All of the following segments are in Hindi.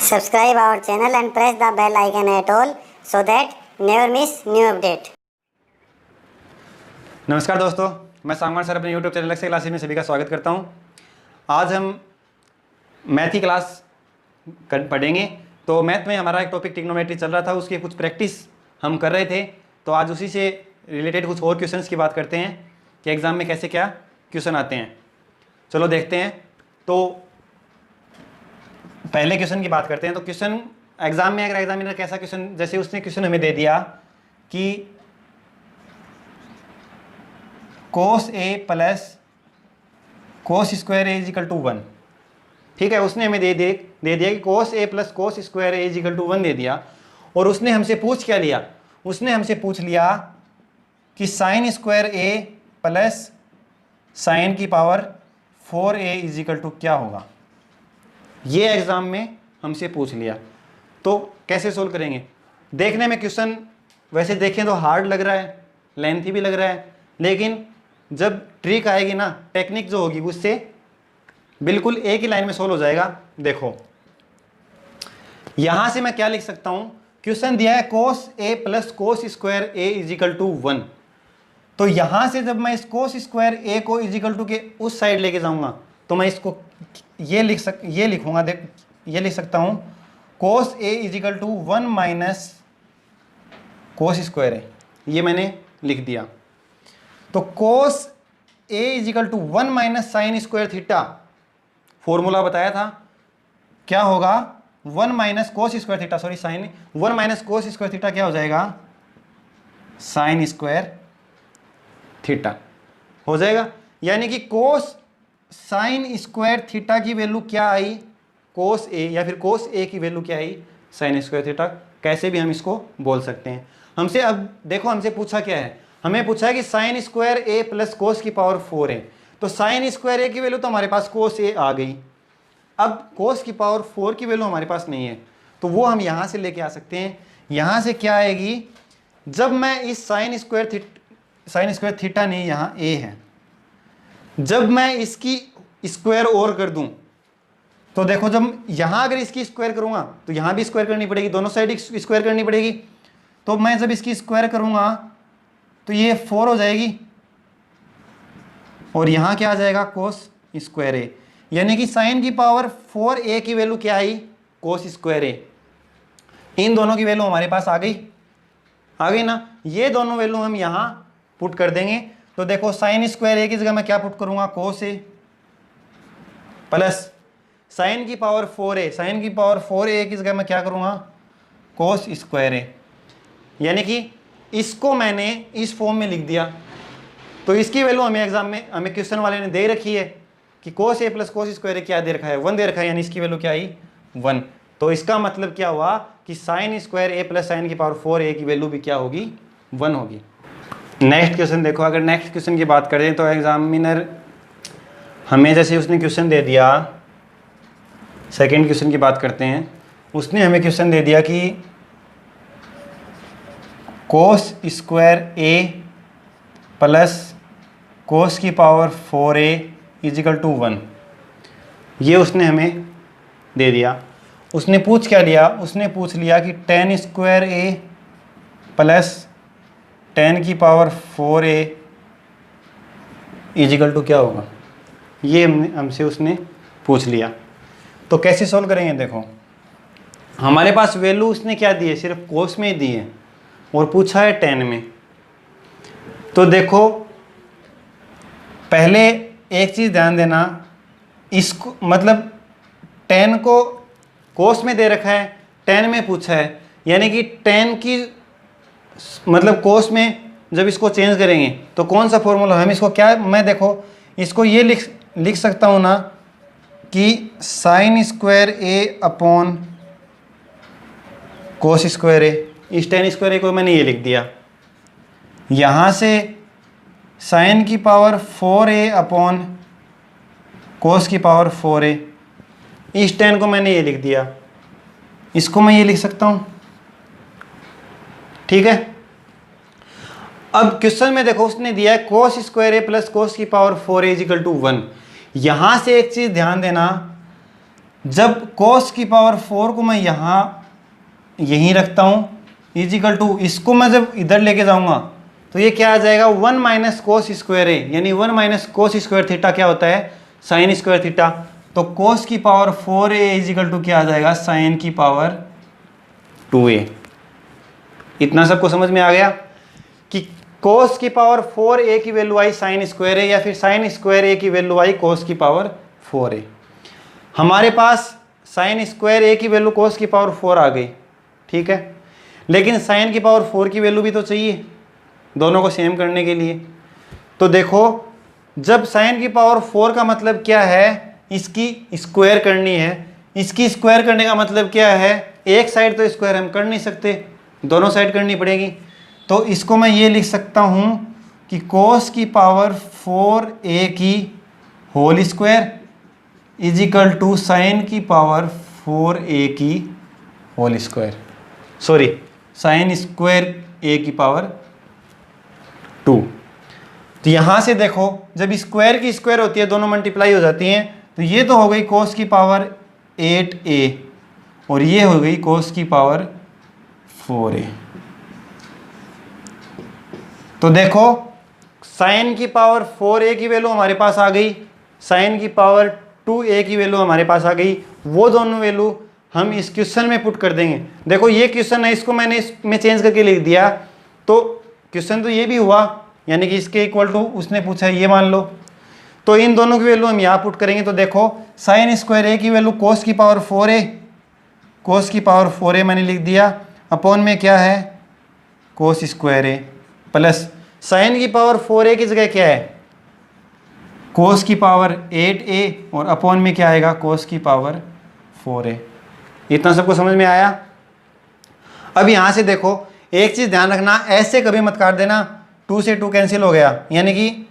Subscribe our channel and press the bell icon at all so that never miss new update. नमस्कार दोस्तों, मैं सांगवान सर अपने YouTube चैनल लक्ष्य क्लासेस में सभी का स्वागत करता हूं। आज हम मैथ की क्लास पढ़ेंगे। तो मैथ में हमारा एक टॉपिक ट्रिग्नोमेट्री चल रहा था, उसकी कुछ प्रैक्टिस हम कर रहे थे। तो आज उसी से रिलेटेड कुछ और क्वेश्चंस की बात करते हैं कि एग्ज़ाम में कैसे क्या क्वेश्चन आते हैं। चलो देखते हैं। तो पहले क्वेश्चन की बात करते हैं। तो क्वेश्चन एग्जाम में अगर एग्जामिनर कैसा क्वेश्चन, जैसे उसने क्वेश्चन हमें दे दिया कि cos a plus cos square a equal to 1, ठीक है। उसने हमें दे दिया कि cos a plus cos square a equal to 1 दे दिया। और उसने हमसे पूछ क्या लिया, उसने हमसे पूछ लिया कि sign square a plus sign की पावर 4a इजिकल टू क्या होगा। ये एग्ज़ाम में हमसे पूछ लिया। तो कैसे सोल्व करेंगे। देखने में क्वेश्चन वैसे देखें तो हार्ड लग रहा है, लेंथी भी लग रहा है, लेकिन जब ट्रिक आएगी ना, टेक्निक जो होगी, उससे बिल्कुल एक ही लाइन में सोल्व हो जाएगा। देखो यहां से मैं क्या लिख सकता हूं, क्वेश्चन दिया है cos a plus cos square a equal to 1। तो यहां से जब मैं इस cos स्क्वायर ए को इजिकल टू के उस साइड लेके जाऊंगा तो मैं इसको ये लिखूंगा। देख, ये लिख सकता हूं cos a is equal to 1 minus cos square a, ये मैंने लिख दिया। तो cos a is equal to 1 minus sine square theta, formula बताया था क्या होगा, 1 minus cos square theta, sorry sine 1 minus cos square theta क्या हो जाएगा, साइन स्क्वायर थीटा हो जाएगा। यानी कि कोस साइन स्क्वायर थीटा की वैल्यू क्या आई, कोस ए, या फिर कोस ए की वैल्यू क्या आई, साइन स्क्वायर थीटा। कैसे भी हम इसको बोल सकते हैं। हमसे अब देखो, हमसे पूछा क्या है, हमें पूछा है कि साइन स्क्वायर ए प्लस कोस की पावर 4 है। तो साइन स्क्वायर ए की वैल्यू तो हमारे पास कोस ए आ गई। अब कोस की पावर 4 की वैल्यू हमारे पास नहीं है, तो वो हम यहाँ से लेके आ सकते हैं। यहाँ से क्या आएगी, जब मैं इस साइन स्क्वायर थीटा नहीं, यहाँ ए है, जब मैं इसकी स्क्वायर और कर दूं तो देखो, जब यहाँ अगर इसकी स्क्वायर करूँगा तो यहाँ भी स्क्वायर करनी पड़ेगी, दोनों साइड स्क्वायर करनी पड़ेगी। तो मैं जब इसकी स्क्वायर करूँगा तो ये 4 हो जाएगी, और यहाँ क्या आ जाएगा, कोस स्क्वायर ए। यानी कि साइन की पावर 4a की वैल्यू क्या आई, कोस स्क्वायर ए। इन दोनों की वैल्यू हमारे पास आ गई ना। ये दोनों वैल्यू हम यहाँ पुट कर देंगे। तो देखो, साइन स्क्वायर ए की जगह मैं क्या पुट करूँगा, कोस ए प्लस साइन की पावर 4a, साइन की पावर 4a की जगह मैं क्या करूँगा, कोस स्क्वायर ए। यानी कि इसको मैंने इस फॉर्म में लिख दिया। तो इसकी वैल्यू हमें एग्जाम में, हमें क्वेश्चन वाले ने दे रखी है कि कोस ए प्लस कोस स्क्वायर ए क्या दे रखा है, 1 दे रखा है। यानी इसकी वैल्यू क्या आई, 1। तो इसका मतलब क्या हुआ कि साइन स्क्वायर ए प्लस साइन की पावर 4a की वैल्यू भी क्या होगी, 1 होगी। नेक्स्ट क्वेश्चन देखो। अगर नेक्स्ट क्वेश्चन की बात करें तो एग्जामिनर हमें, जैसे उसने क्वेश्चन दे दिया, सेकेंड क्वेश्चन की बात करते हैं। उसने हमें क्वेश्चन दे दिया कि कोस स्क्वायर ए प्लस कोस की पावर 4a इजिकल टू 1, ये उसने हमें दे दिया। उसने पूछ क्या लिया, उसने पूछ लिया कि tan स्क्वायर ए प्लस tan की पावर 4a इजिकल टू क्या होगा, ये हमसे उसने पूछ लिया। तो कैसे सॉल्व करेंगे। देखो, हमारे पास वैल्यू उसने क्या दी है, सिर्फ कोस में ही दी है, और पूछा है tan में। तो देखो, पहले एक चीज़ ध्यान देना, इसको मतलब tan को कोस में दे रखा है, tan में पूछा है। यानी कि tan की मतलब कोस में जब इसको चेंज करेंगे तो कौन सा फॉर्मूला, हम इसको क्या, मैं देखो इसको ये लिख सकता हूँ ना कि साइन स्क्वायर ए अपॉन कोस स्क्वायर ए। इस tan स्क्वायर ए को मैंने ये लिख दिया। यहाँ से साइन की पावर 4a अपॉन कोस की पावर 4a, इस tan को मैंने ये लिख दिया। इसको मैं ये लिख सकता हूँ, ठीक है। अब क्वेश्चन में देखो, उसने दिया है कोस स्क्वायर ए प्लस कोस की पावर 4a इजिकल टू 1। यहाँ से एक चीज़ ध्यान देना, जब cos की पावर 4 को मैं यहाँ यहीं रखता हूँ इजिकल टू, इसको मैं जब इधर लेके जाऊँगा तो ये क्या आ जाएगा 1 माइनस कोस स्क्वायर ए, यानी 1 माइनस कोस स्क्वायर थीटा क्या होता है साइन स्क्वायर थीटा। तो कोस की पावर 4a इजिकल टू क्या आ जाएगा साइन की पावर 2a। इतना सबको समझ में आ गया कि कोस की पावर 4a की वैल्यू आई साइन स्क्वायर ए, या फिर साइन स्क्वायर ए की वैल्यू आई कोस की पावर 4a। हमारे पास साइन स्क्वायर ए की वैल्यू कोस की पावर 4 आ गई, ठीक है, लेकिन साइन की पावर 4 की वैल्यू भी तो चाहिए दोनों को सेम करने के लिए। तो देखो जब साइन की पावर 4 का मतलब क्या है, इसकी स्क्वायर करनी है, इसकी स्क्वायर करने का मतलब क्या है, एक साइड तो स्क्वायर हम कर नहीं सकते, दोनों साइड करनी पड़ेगी। तो इसको मैं ये लिख सकता हूँ कि कोस की पावर 4a की whole square equal to sine की पावर 4a की whole square, sorry sine square a की पावर 2। तो यहाँ से देखो जब स्क्वायर की स्क्वायर होती है दोनों मल्टीप्लाई हो जाती हैं, तो ये तो हो गई कोस की पावर 8a और ये हो गई कोस की पावर 4a। तो देखो साइन की पावर 4a की वैल्यू हमारे पास आ गई, साइन की पावर 2a की वैल्यू हमारे पास आ गई। वो दोनों वैल्यू हम इस क्वेश्चन में पुट कर देंगे। देखो ये क्वेश्चन है, इसको मैंने इसमें चेंज करके लिख दिया, तो क्वेश्चन तो ये भी हुआ, यानी कि इसके इक्वल टू उसने पूछा है ये मान लो। तो इन दोनों की वैल्यू हम यहाँ पुट करेंगे। तो देखो साइन स्क्वायर ए की वैल्यू कोस की पावर 4a, कोस की पावर 4a मैंने लिख दिया, अपॉन में क्या है कोस स्क्वायर ए, प्लस साइन की पावर 4a की जगह क्या है कोस की पावर 8a और अपॉन में क्या आएगा कोस की पावर 4a। इतना सबको समझ में आया। अब यहाँ से देखो एक चीज़ ध्यान रखना, ऐसे कभी मत काट देना, 2 से 2 कैंसिल हो गया, यानी कि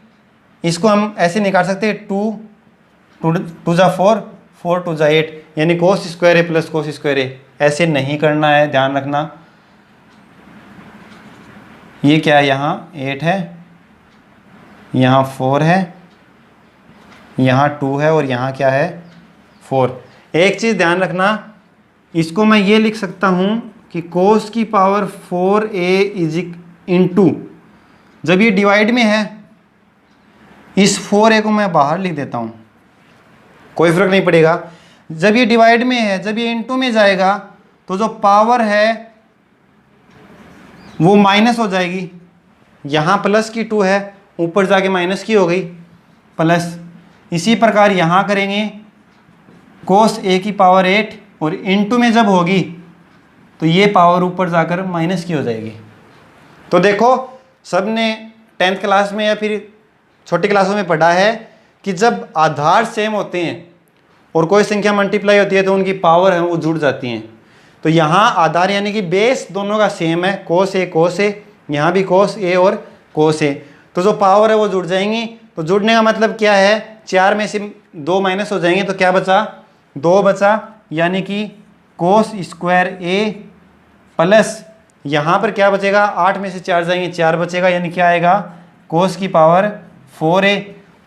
इसको हम ऐसे निकाल सकते हैं 2 जा 4, 4 2 जा 8, यानी कोस स्क्वायर ए प्लस कोस स्क्वायर ए। ऐसे नहीं करना है, ध्यान रखना। ये क्या है, यहाँ 8 है, यहाँ 4 है, यहाँ 2 है और यहाँ क्या है 4। एक चीज़ ध्यान रखना, इसको मैं ये लिख सकता हूँ कि कोस की पावर 4a इजिक इंटू, जब ये डिवाइड में है इस 4a को मैं बाहर लिख देता हूँ, कोई फर्क नहीं पड़ेगा। जब ये डिवाइड में है, जब ये इंटू में जाएगा तो जो पावर है वो माइनस हो जाएगी। यहाँ प्लस की 2 है, ऊपर जाके माइनस की हो गई प्लस। इसी प्रकार यहाँ करेंगे कोस a की पावर 8 और इंटू में जब होगी तो ये पावर ऊपर जाकर माइनस की हो जाएगी। तो देखो सब ने 10th क्लास में या फिर छोटी क्लासों में पढ़ा है कि जब आधार सेम होते हैं और कोई संख्या मल्टीप्लाई होती है तो उनकी पावर है वो जुड़ जाती हैं। तो यहाँ आधार यानी कि बेस दोनों का सेम है, कोस ए, यहाँ भी कोस ए और कोस ए, तो जो पावर है वो जुड़ जाएंगी। तो जुड़ने का मतलब क्या है, 4 में से 2 माइनस हो जाएंगे तो क्या बचा 2 बचा, यानी कि कोस स्क्वायर ए प्लस यहाँ पर क्या बचेगा 8 में से 4 जाएंगे 4 बचेगा, यानी क्या आएगा कोस की पावर 4a।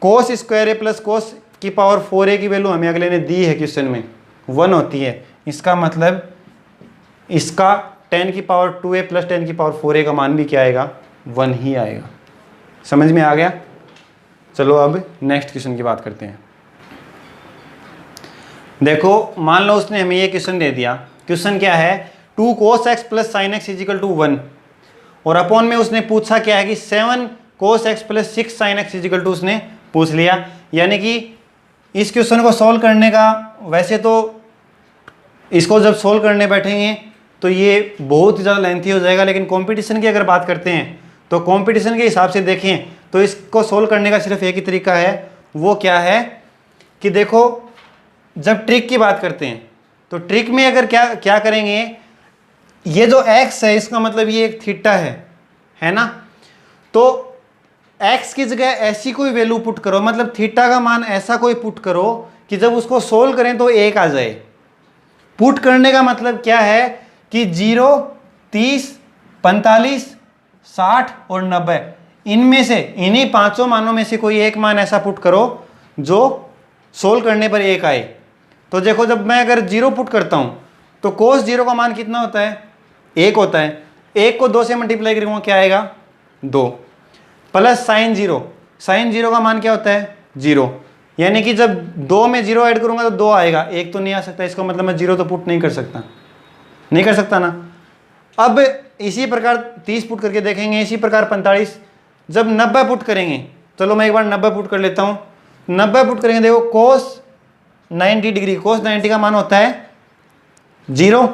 कोस स्क्वायर ए प्लस कोस की पावर 4a की वैल्यू हमें अगले ने दी है क्वेश्चन में 1 होती है, इसका मतलब इसका 10 की पावर 2a प्लस 10 की पावर 4a का मान भी क्या आएगा 1 ही आएगा। समझ में आ गया। चलो अब नेक्स्ट क्वेश्चन की बात करते हैं। देखो मान लो उसने हमें ये क्वेश्चन दे दिया, क्वेश्चन क्या है 2 cos x plus sine x equal to 1 और अपॉन में उसने पूछा क्या है कि 7 cos x plus 6 sine x equal to उसने पूछ लिया। यानी कि इस क्वेश्चन को सॉल्व करने का, वैसे तो इसको जब सॉल्व करने बैठेंगे तो ये बहुत ही ज़्यादा लेंथी हो जाएगा, लेकिन कंपटीशन की अगर बात करते हैं तो कंपटीशन के हिसाब से देखें तो इसको सॉल्व करने का सिर्फ एक ही तरीका है, वो क्या है कि देखो जब ट्रिक की बात करते हैं तो ट्रिक में अगर क्या करेंगे, ये जो x है इसका मतलब ये एक थीटा है ना, तो x की जगह ऐसी कोई वैल्यू पुट करो, मतलब थीटा का मान ऐसा कोई पुट करो कि जब उसको सोल्व करें तो 1 आ जाए। पुट करने का मतलब क्या है कि 0, 30, 45, 60 और 90, इनमें से इन्हीं पांचों मानों में से कोई एक मान ऐसा पुट करो जो सोल्व करने पर 1 आए। तो देखो जब मैं अगर 0 पुट करता हूँ तो कोस 0 का मान कितना होता है, 1 होता है। 1 को 2 से मल्टीप्लाई करूँगा क्या आएगा, 2, प्लस साइन 0, साइन 0 का मान क्या होता है, 0, यानी कि जब 2 में 0 ऐड करूँगा तो 2 आएगा, 1 तो नहीं आ सकता, इसका मतलब मैं 0 तो पुट नहीं कर सकता, नहीं कर सकता ना। अब इसी प्रकार 30 पुट करके देखेंगे, इसी प्रकार 45, जब 90 पुट करेंगे, चलो मैं एक बार 90 पुट कर लेता हूँ। 90 पुट करेंगे, देखो कोस 90 डिग्री, कोस 90 का मान होता है 0,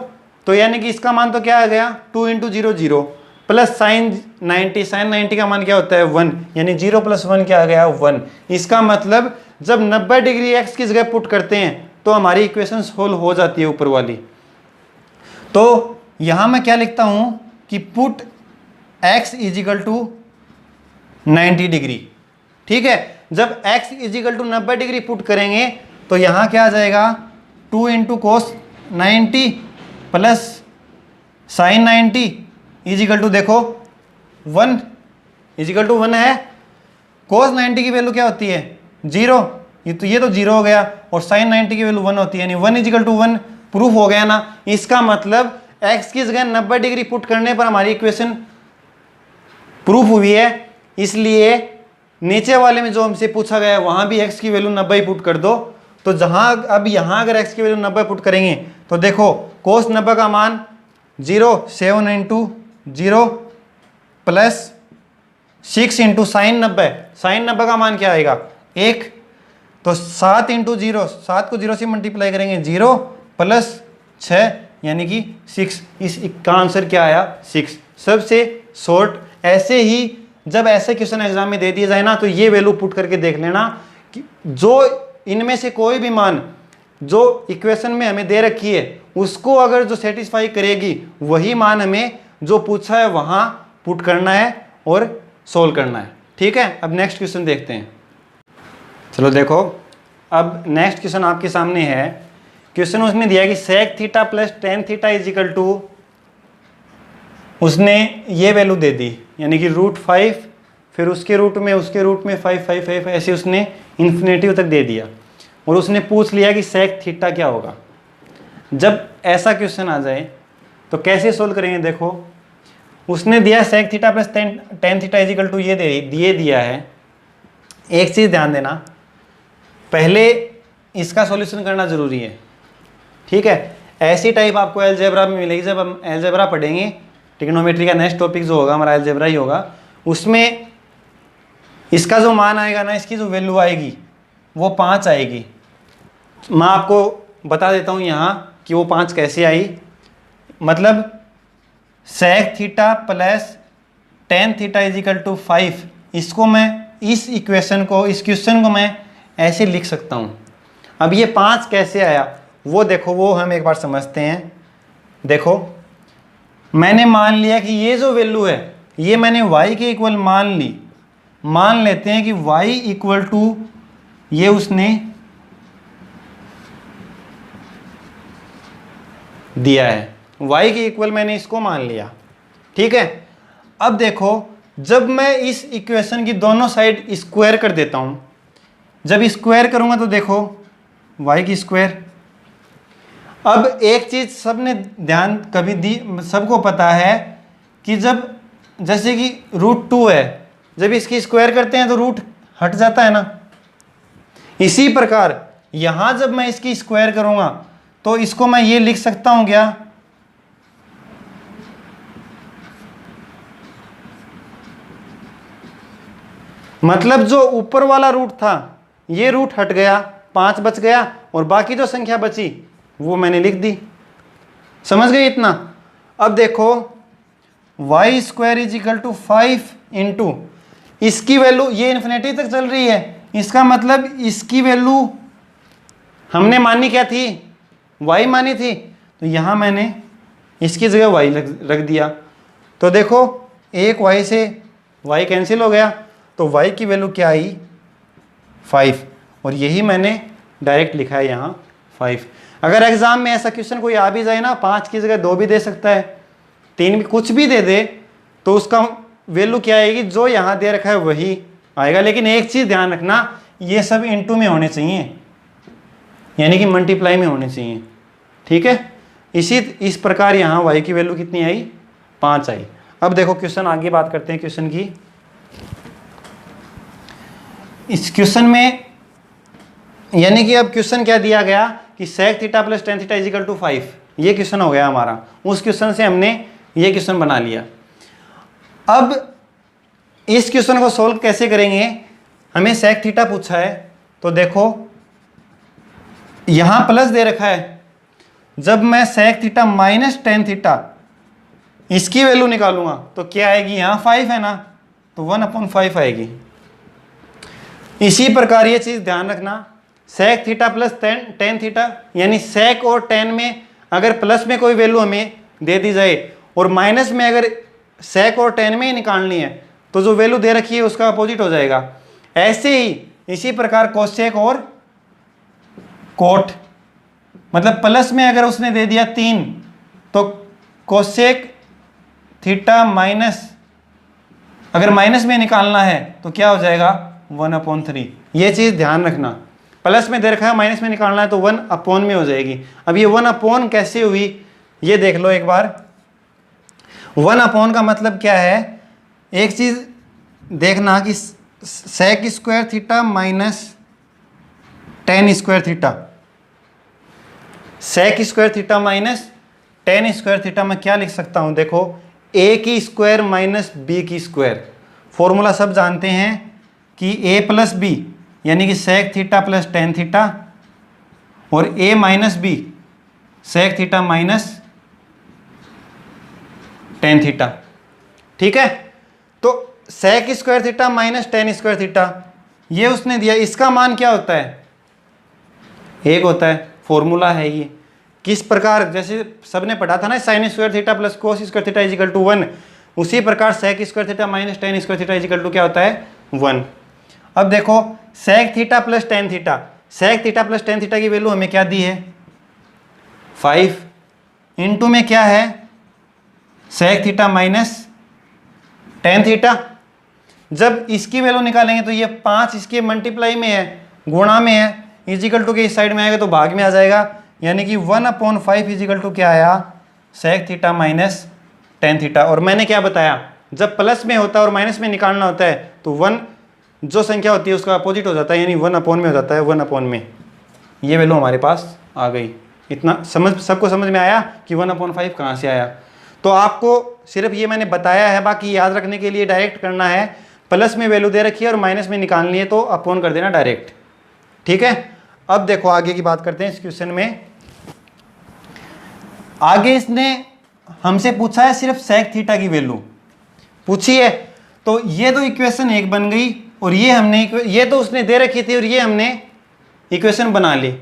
तो यानी कि इसका मान तो क्या आ गया, 2 × 0 0, प्लस साइन 90, साइन 90 का मान क्या होता है 1, यानी 0 + 1 क्या आ गया 1। इसका मतलब जब 90 डिग्री x की जगह पुट करते हैं तो हमारी इक्वेशन सोल्व हो जाती है ऊपर वाली। तो यहाँ मैं क्या लिखता हूँ कि पुट x = 90 डिग्री, ठीक है। जब x = 90 डिग्री पुट करेंगे तो यहाँ क्या आ जाएगा, 2 × cos 90 प्लस साइन 90 = देखो 1 = 1 है। cos 90 की वैल्यू क्या होती है 0, ये तो 0 हो गया, और साइन 90 की वैल्यू 1 होती है, यानी 1 = 1 प्रूफ हो गया ना। इसका मतलब x की जगह 90 डिग्री पुट करने पर हमारी इक्वेशन प्रूफ हुई है। इसलिए नीचे वाले में जो हमसे पूछा गया है वहां भी x की वैल्यू 90 पुट कर दो। तो जहां अब यहां अगर x की वैल्यू 90 पुट करेंगे तो देखो cos 90 का मान 0, 7 × 0 प्लस 6 × साइन 90, साइन 90 का मान क्या आएगा 1, तो 7 × 0, 7 को 0 से मल्टीप्लाई करेंगे 0 प्लस 6 यानी कि 6। इसका आंसर क्या आया 6, सबसे शॉर्ट। ऐसे ही जब ऐसे क्वेश्चन एग्जाम में दे दिए जाए ना तो ये वैल्यू पुट करके देख लेना कि जो इनमें से कोई भी मान जो इक्वेशन में हमें दे रखी है उसको अगर जो सेटिस्फाई करेगी वही मान हमें जो पूछा है वहां पुट करना है और सोल्व करना है, ठीक है। अब नेक्स्ट क्वेश्चन देखते हैं। चलो देखो, अब नेक्स्ट क्वेश्चन आपके सामने है। क्वेश्चन उसने दिया कि sec theta plus tan theta = उसने ये वैल्यू दे दी, यानी कि √5, फिर उसके रूट में 5 5 5 ऐसे उसने इन्फिनेटिव तक दे दिया, और उसने पूछ लिया कि sec थीटा क्या होगा। जब ऐसा क्वेश्चन आ जाए तो कैसे सोल्व करेंगे, देखो उसने दिया sec theta plus tan theta = ये दिए दिया है। एक चीज़ ध्यान देना, पहले इसका सॉल्यूशन करना ज़रूरी है, ठीक है। ऐसी टाइप आपको अलजेब्रा में मिलेगी, जब हम अलजेब्रा पढ़ेंगे, ट्रिग्नोमेट्री का नेक्स्ट टॉपिक जो होगा हमारा अलजेब्रा ही होगा, उसमें इसका जो मान आएगा ना, इसकी जो वैल्यू आएगी वो 5 आएगी। मैं आपको बता देता हूँ यहाँ कि वो 5 कैसे आई। मतलब sec theta plus tan theta = 5, इसको मैं इस इक्वेशन को, इस क्वेश्चन को मैं ऐसे लिख सकता हूँ। अब ये 5 कैसे आया वो देखो, वो हम एक बार समझते हैं। देखो मैंने मान लिया कि ये जो वैल्यू है ये मैंने y के इक्वल मान ली। मान लेते हैं कि y = ये उसने दिया है, y के इक्वल मैंने इसको मान लिया, ठीक है। अब देखो जब मैं इस इक्वेशन की दोनों साइड स्क्वायर कर देता हूं, जब स्क्वायर करूंगा तो देखो y की स्क्वायर। अब एक चीज सबने ध्यान कभी दी, सबको पता है कि जब जैसे कि √2 है, जब इसकी स्क्वायर करते हैं तो रूट हट जाता है ना। इसी प्रकार यहां जब मैं इसकी स्क्वायर करूंगा तो इसको मैं ये लिख सकता हूं क्या, मतलब जो ऊपर वाला रूट था ये रूट हट गया, 5 बच गया, और बाकी जो संख्या बची वो मैंने लिख दी। समझ गए इतना। अब देखो y² = 5 × इसकी वैल्यू, ये इन्फिनिटी तक चल रही है, इसका मतलब इसकी वैल्यू हमने मानी क्या थी, y मानी थी, तो यहाँ मैंने इसकी जगह y रख दिया। तो देखो एक y से y कैंसिल हो गया, तो y की वैल्यू क्या आई 5, और यही मैंने डायरेक्ट लिखा है यहाँ 5। अगर एग्जाम में ऐसा क्वेश्चन कोई आ भी जाए ना, 5 की जगह 2 भी दे सकता है, 3 भी, कुछ भी दे दे, तो उसका वैल्यू क्या आएगी, जो यहाँ दे रखा है वही आएगा। लेकिन एक चीज़ ध्यान रखना, ये सब इनटू में होने चाहिए, यानी कि मल्टीप्लाई में होने चाहिए। ठीक है, इस प्रकार यहाँ y की वैल्यू कितनी आई, 5 आई। अब देखो क्वेश्चन आगे बात करते हैं क्वेश्चन की। इस क्वेश्चन में यानी कि अब क्वेश्चन क्या दिया गया कि sec theta plus tan theta equal to 5, ये क्वेश्चन हो गया हमारा। उस क्वेश्चन से हमने ये क्वेश्चन बना लिया। अब इस क्वेश्चन को सोल्व कैसे करेंगे, हमें sec थीटा पूछा है, तो देखो यहां प्लस दे रखा है। जब मैं sec theta minus tan theta इसकी वैल्यू निकालूंगा तो क्या आएगी, यहां 5 है ना, तो 1/5 आएगी। इसी प्रकार ये चीज ध्यान रखना, sec theta plus tan theta, यानी sec और tan में अगर प्लस में कोई वैल्यू हमें दे दी जाए और माइनस में अगर sec और tan में ही निकालनी है तो जो वैल्यू दे रखी है उसका अपोजिट हो जाएगा। ऐसे ही इसी प्रकार cosec और cot, मतलब प्लस में अगर उसने दे दिया 3 तो cosec थीटा माइनस, अगर माइनस में निकालना है तो क्या हो जाएगा 1/3। ये चीज ध्यान रखना, प्लस में दे रखा है माइनस में निकालना है तो 1/, में हो जाएगी। अब ये 1/, कैसे हुई ये देख लो एक बार। 1/, का मतलब क्या है, एक चीज देखना कि sec square theta minus tan square theta, sec square theta minus tan square theta मैं क्या लिख सकता हूं, देखो a की स्क्वायर माइनस b की स्क्वायर। फॉर्मूला सब जानते हैं कि a प्लस बी यानी कि sec theta plus tan theta और a minus b sec theta minus tan theta. ठीक है, तो sec square theta minus tan square theta ये उसने दिया, इसका मान क्या होता है, 1 होता है। फॉर्मूला है ये, किस प्रकार जैसे सबने पढ़ा था ना sin square theta plus cos square theta equal to 1, उसी प्रकार sec square theta minus tan square theta equal to क्या होता है 1। अब देखो sec theta plus tan theta, sec theta plus tan theta की वैल्यू हमें क्या दी है 5, इनटू में क्या है sec theta minus tan theta. जब इसकी वैल्यू निकालेंगे तो ये 5 इसके मल्टीप्लाई में है, गुणा में है, इजिकल टू के इस साइड में आएगा तो भाग में आ जाएगा, यानी कि 1/5 इजिकल टू क्या आया sec theta minus tan theta. और मैंने क्या बताया, जब प्लस में होता है और माइनस में निकालना होता है तो 1 जो संख्या होती है उसका अपोजिट हो जाता है, यानी 1/, में हो जाता है 1/, में। ये वैल्यू हमारे पास आ गई। इतना सबको समझ में आया कि 1/5 कहाँ से आया। तो आपको सिर्फ ये मैंने बताया है, बाकी याद रखने के लिए डायरेक्ट करना है। प्लस में वैल्यू दे रखी है और माइनस में निकालनी है तो अपॉन कर देना डायरेक्ट। ठीक है, अब देखो आगे की बात करते हैं। इस क्वेश्चन में आगे इसने हमसे पूछा है सिर्फ sec थीटा की वैल्यू पूछी है, तो ये तो इक्वेशन 1 बन गई और ये तो उसने दे रखी थी और ये हमने इक्वेशन बना ली।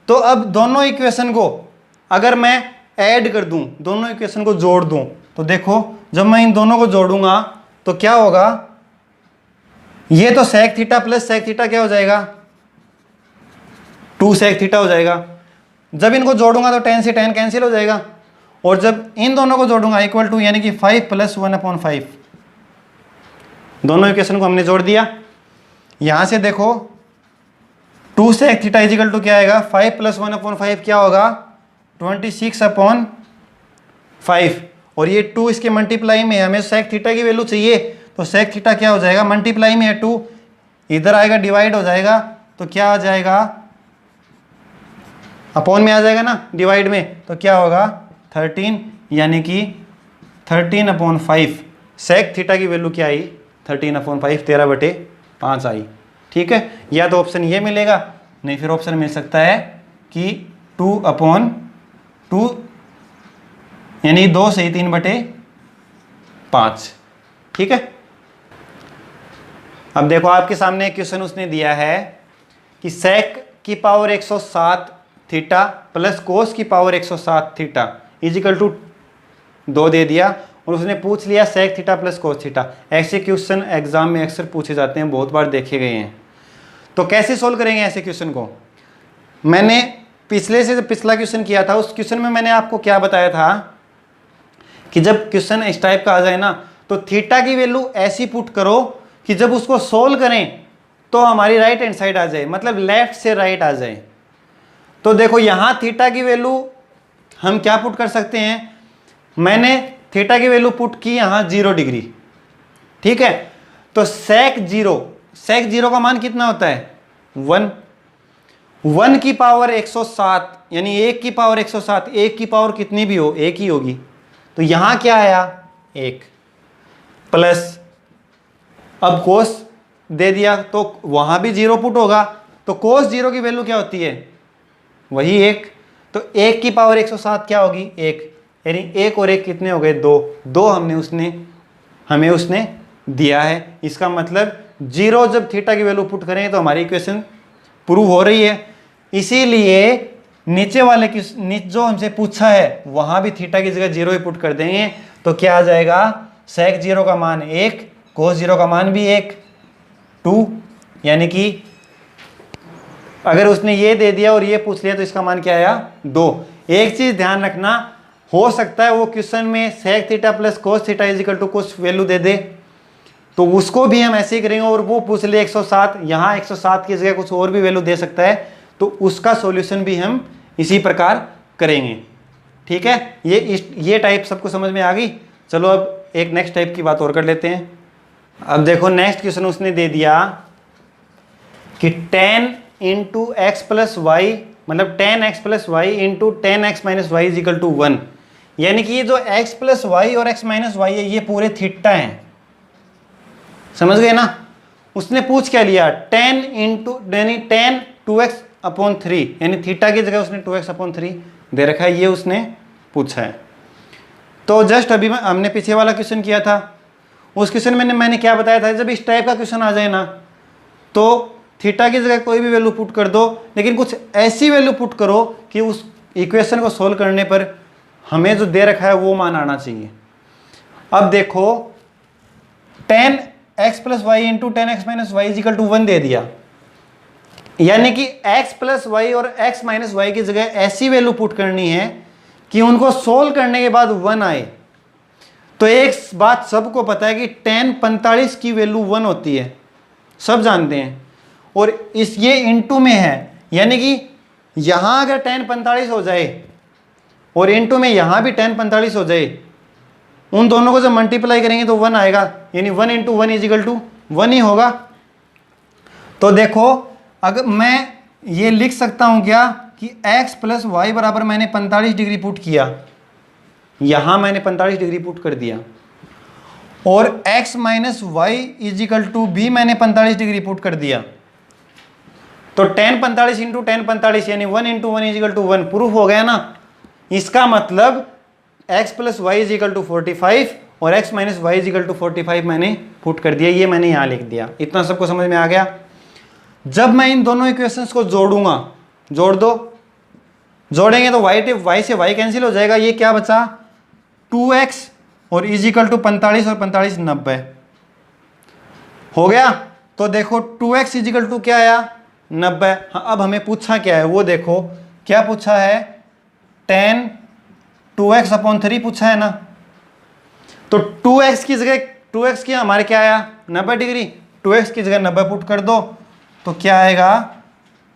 तो अब दोनों इक्वेशन को अगर मैं ऐड कर दूं, दोनों इक्वेशन को जोड़ दूं, तो देखो जब मैं इन दोनों को जोड़ूंगा तो क्या होगा, ये तो sec theta plus sec theta क्या हो जाएगा 2 sec थीटा हो जाएगा। जब इनको जोड़ूंगा तो tan से tan कैंसिल हो जाएगा, और जब इन दोनों को जोड़ूंगा इक्वल टू यानी कि 5 प्लस 1/5। दोनों इक्वेशन को हमने जोड़ दिया। यहां से देखो 2 sec थीटा इजिकल टू क्या आएगा 5 प्लस 1/5 क्या होगा 26/5, और ये 2 इसके मल्टीप्लाई में है, हमें sec थीटा की वैल्यू चाहिए तो sec थीटा क्या हो जाएगा, मल्टीप्लाई में है 2, इधर आएगा डिवाइड हो जाएगा तो क्या आ जाएगा अपॉन में आ जाएगा ना, डिवाइड में तो क्या होगा 13, यानी कि 13/5। sec थीटा की वैल्यू क्या आई 13/5, 13/5 आई। ठीक है, या तो ऑप्शन ये मिलेगा, नहीं फिर ऑप्शन मिल सकता है कि 2/2 यानी 2 से 3/5। ठीक है, अब देखो आपके सामने क्वेश्चन उसने दिया है कि sec की पावर 107 थीटा प्लस कोस की पावर 107 थीटा इजिकल टू 2 दे दिया, और उसने पूछ लिया sec theta plus cos theta. ऐसे क्वेश्चन एग्जाम में अक्सर पूछे जाते हैं, बहुत बार देखे गए हैं। तो कैसे सोल्व करेंगे ऐसे क्वेश्चन को, मैंने पिछला क्वेश्चन किया था, उस क्वेश्चन में मैंने आपको क्या बताया था कि जब क्वेश्चन इस टाइप का आ जाए ना तो थीटा की वैल्यू ऐसी पुट करो कि जब उसको सोल्व करें तो हमारी राइट हैंड साइड आ जाए, मतलब लेफ्ट से राइट आ जाए। तो देखो यहाँ थीटा की वैल्यू हम क्या पुट कर सकते हैं, मैंने थीटा की वैल्यू पुट की यहाँ 0 डिग्री, ठीक है। तो सेक जीरो का मान कितना होता है 1, 1 की पावर 107 यानी 1 की पावर 107, 1 की पावर कितनी भी हो एक ही होगी, तो यहाँ क्या आया 1 प्लस, अब कोस दे दिया तो वहाँ भी 0 पुट होगा, तो कोस 0 की वैल्यू क्या होती है वही 1, तो 1 की पावर 107 क्या होगी 1, यानी 1 और 1 कितने हो गए 2, 2 हमें उसने दिया है। इसका मतलब 0 जब थीटा की वैल्यू पुट करेंगे तो हमारी इक्वेशन प्रूव हो रही है। इसीलिए नीचे वाले जो हमसे पूछा है वहाँ भी थीटा की जगह 0 ही पुट कर देंगे, तो क्या आ जाएगा सेक 0 का मान 1, कोस 0 का मान भी 1, 2, यानी कि अगर उसने ये दे दिया और ये पूछ लिया तो इसका मान क्या आया 2। एक चीज ध्यान रखना, हो सकता है वो क्वेश्चन में sec theta plus cos theta equal to कुछ वैल्यू दे दे, तो उसको भी हम ऐसे ही करेंगे, और वो पूछ ले 107, यहाँ 107 की जगह कुछ और भी वैल्यू दे सकता है, तो उसका सॉल्यूशन भी हम इसी प्रकार करेंगे, ठीक है। ये टाइप सबको समझ में आ गई। चलो अब एक नेक्स्ट टाइप की बात और कर लेते हैं। अब देखो नेक्स्ट क्वेश्चन उसने दे दिया कि 10 इंटू एक्स प्लस वाई, मतलब 10x plus y into 10x minus y equal to 1, यानी कि ये जो x प्लस वाई और x माइनस वाई है ये पूरे थीटा हैं, समझ गए ना। उसने पूछ क्या लिया 10 इंटू यानी 10 2x अपॉन 3, यानी थीटा की जगह उसने 2x अपॉन 3 दे रखा है, ये उसने पूछा है। तो जस्ट अभी हमने पीछे वाला क्वेश्चन किया था, उस क्वेश्चन में मैंने क्या बताया था, जब इस टाइप का क्वेश्चन आ जाए ना तो थीटा की जगह कोई भी वैल्यू पुट कर दो, लेकिन कुछ ऐसी वैल्यू पुट करो कि उस इक्वेशन को सोल्व करने पर हमें जो दे रखा है वो मान आना चाहिए। अब देखो 10x plus y into 10x minus y equal to 1 दे दिया, यानी कि x प्लस वाई और x माइनस वाई की जगह ऐसी वैल्यू पुट करनी है कि उनको सोल्व करने के बाद 1 आए। तो एक बात सबको पता है कि 10 45 की वैल्यू 1 होती है, सब जानते हैं, और इस ये इनटू में है, यानी कि यहाँ अगर 10 45 हो जाए और इनटू में यहाँ भी 10 45 हो जाए, उन दोनों को जब मल्टीप्लाई करेंगे तो 1 आएगा, यानी 1 इंटू 1 इजिकल टू 1 ही होगा। तो देखो अगर मैं ये लिख सकता हूँ क्या कि x प्लस वाई बराबर मैंने 45 डिग्री पुट किया, यहाँ मैंने 45 डिग्री पुट कर दिया, और x minus y equal to भी मैंने 45 डिग्री पुट कर दिया, तो 10 45 इंटू 10 45 यानी 1 इंटू 1 इजिकल टू 1 प्रूफ हो गया ना। इसका मतलब x plus y equal to 45 और x minus y equal to 45 मैंने पुट कर दिया, ये मैंने यहाँ लिख दिया। इतना सबको समझ में आ गया। जब मैं इन दोनों इक्वेशंस को जोड़ूंगा, जोड़ दो, जोड़ेंगे तो y से y कैंसिल हो जाएगा, ये क्या बचा 2x और इजिकल टू 45 और 45 90 हो गया। तो देखो 2x इजिकल टू क्या आया 90। हाँ, अब हमें पूछा क्या है वो देखो, क्या पूछा है 10 2x अपॉन 3 पूछा है ना। तो 2x की जगह 2x की हमारे क्या आया 90 डिग्री, 2x की जगह 90 पुट कर दो तो क्या आएगा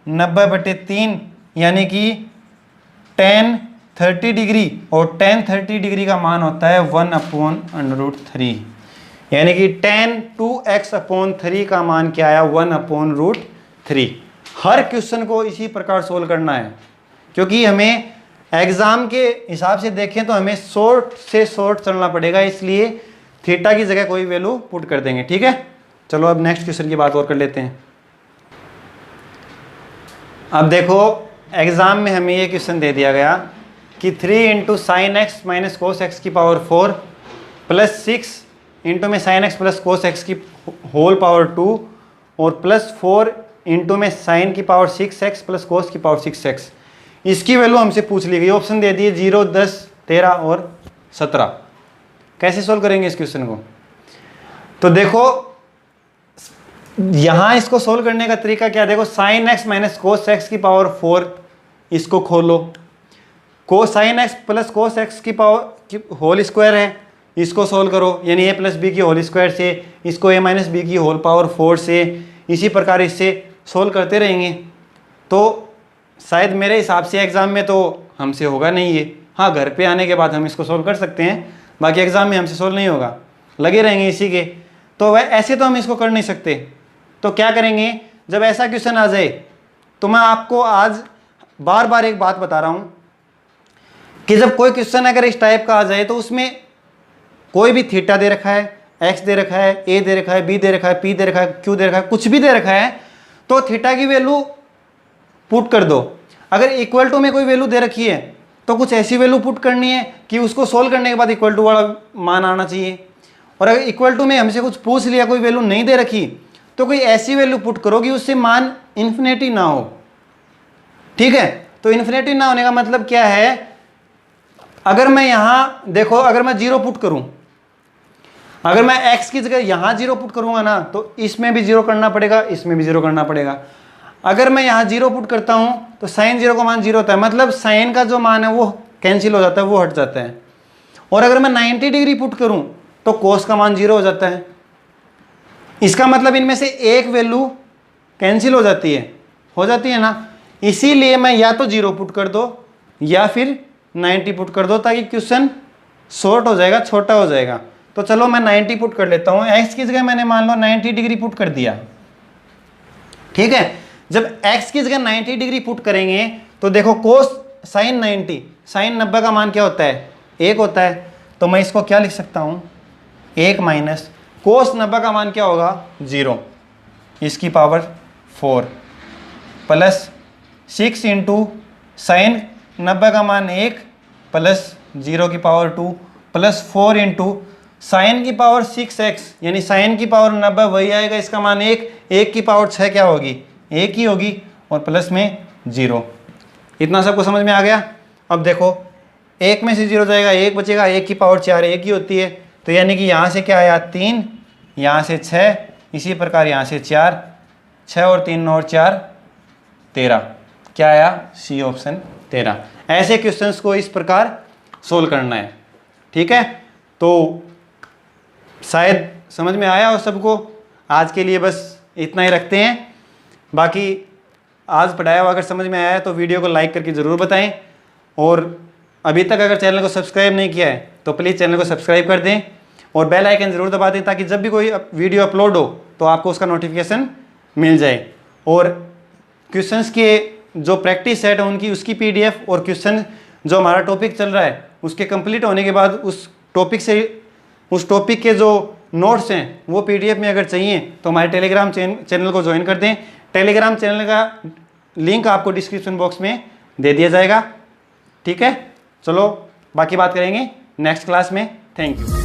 90/3, यानी कि 10 30 डिग्री, और 10 30 डिग्री का मान होता है 1/√3, यानी कि 10 2x अपॉन 3 का मान क्या आया 1/√3। हर क्वेश्चन को इसी प्रकार सोल्व करना है, क्योंकि हमें एग्जाम के हिसाब से देखें तो हमें शॉर्ट से शॉर्ट चलना पड़ेगा, इसलिए थीटा की जगह कोई वैल्यू पुट कर देंगे, ठीक है। चलो अब नेक्स्ट क्वेश्चन की बात और कर लेते हैं। अब देखो एग्जाम में हमें ये क्वेश्चन दे दिया गया कि 3 into sine x minus cos x की पावर 4 प्लस 6 इंटू में sine x plus cos x की होल पावर 2 और प्लस 4 इंटू में साइन की पावर 6x प्लस कोस की पावर 6x, इसकी वैल्यू हमसे पूछ ली गई। ऑप्शन दे दिए 0 10 13 और 17। कैसे सोल्व करेंगे इस क्वेश्चन को, तो देखो यहाँ इसको सोल्व करने का तरीका क्या, देखो sine x minus cos x की पावर 4 इसको खोलो, को sine x plus cos x की पावर की होल स्क्वायर है, इसको सोल्व करो, यानी ए प्लस बी की होल स्क्वायर से, इसको ए माइनस बी की होल पावर 4 से, इसी प्रकार इससे सोल्व करते रहेंगे। तो शायद मेरे हिसाब से एग्ज़ाम में तो हमसे होगा नहीं ये। हाँ, घर पे आने के बाद हम इसको सोल्व कर सकते हैं, बाकी एग्ज़ाम में हमसे सोल्व नहीं होगा, लगे रहेंगे इसी के। तो वह ऐसे तो हम इसको कर नहीं सकते। तो क्या करेंगे, जब ऐसा क्वेश्चन आ जाए तो मैं आपको आज बार बार एक बात बता रहा हूँ कि जब कोई क्वेश्चन अगर इस टाइप का आ जाए तो उसमें कोई भी थीटा दे रखा है, एक्स दे रखा है, ए दे रखा है, बी दे रखा है, पी दे रखा है, क्यू दे रखा है, कुछ भी दे रखा है, तो थीटा की वैल्यू पुट कर दो। अगर इक्वल टू में कोई वैल्यू दे रखी है तो कुछ ऐसी वैल्यू पुट करनी है कि उसको सोल्व करने के बाद इक्वल टू वाला मान आना चाहिए। और अगर इक्वल टू में हमसे कुछ पूछ लिया, कोई वैल्यू नहीं दे रखी, तो कोई ऐसी वैल्यू पुट करो कि उससे मान इन्फिनिटी ना हो। ठीक है, तो इन्फिनिटी ना होने का मतलब क्या है, अगर मैं यहाँ देखो, अगर मैं 0 पुट करूँ, अगर मैं x की जगह यहाँ 0 पुट करूँगा ना, तो इसमें भी 0 करना पड़ेगा, इसमें भी 0 करना पड़ेगा। अगर मैं यहाँ 0 पुट करता हूँ तो साइन 0 का मान 0 होता है, मतलब साइन का जो मान है वो कैंसिल हो जाता है, वो हट जाता है। और अगर मैं 90 डिग्री पुट करूँ तो कोस का मान 0 हो जाता है। इसका मतलब इनमें से एक वैल्यू कैंसिल हो जाती है ना। इसीलिए मैं या तो 0 पुट कर दो या फिर 90 पुट कर दो, ताकि क्वेश्चन शॉर्ट हो जाएगा, छोटा हो जाएगा। तो चलो मैं 90 पुट कर लेता हूँ। x की जगह मैंने मान लो 90 डिग्री पुट कर दिया। ठीक है, जब x की जगह 90 डिग्री पुट करेंगे तो देखो कोस साइन 90, साइन 90 का मान क्या होता है, 1 होता है। तो मैं इसको क्या लिख सकता हूँ, 1 माइनस कोस 90 का मान क्या होगा, 0, इसकी पावर 4 प्लस 6 इंटू साइन 90 का मान 1 प्लस 0 की पावर 2 प्लस 4 इंटू साइन की पावर 6x, यानी साइन की पावर 90 वही आएगा, इसका मान 1 की पावर 6 क्या होगी, 1 ही होगी, और प्लस में 0। इतना सबको समझ में आ गया। अब देखो 1 में से 0 जाएगा, 1 बचेगा, 1 की पावर 4 1 ही होती है। तो यानी कि यहाँ से क्या आया 3, यहाँ से 6, इसी प्रकार यहाँ से 4, 6 और 3 और 4 13, क्या आया, सी ऑप्शन 13। ऐसे क्वेश्चंस को इस प्रकार सोल्व करना है। ठीक है, तो शायद समझ में आया हो सबको। आज के लिए बस इतना ही रखते हैं। बाकी आज पढ़ाया हुआ अगर समझ में आया है तो वीडियो को लाइक करके ज़रूर बताएं, और अभी तक अगर चैनल को सब्सक्राइब नहीं किया है तो प्लीज़ चैनल को सब्सक्राइब कर दें और बेल आइकन ज़रूर दबा दें, ताकि जब भी कोई वीडियो अपलोड हो तो आपको उसका नोटिफिकेशन मिल जाए। और क्वेश्चंस के जो प्रैक्टिस सेट है उनकी, उसकी PDF और क्वेश्चन जो हमारा टॉपिक चल रहा है उसके कंप्लीट होने के बाद उस टॉपिक के जो नोट्स हैं वो PDF में अगर चाहिए तो हमारे टेलीग्राम चैनल को ज्वाइन कर दें। टेलीग्राम चैनल का लिंक आपको डिस्क्रिप्शन बॉक्स में दे दिया जाएगा। ठीक है, चलो बाकी बात करेंगे नेक्स्ट क्लास में। Thank you.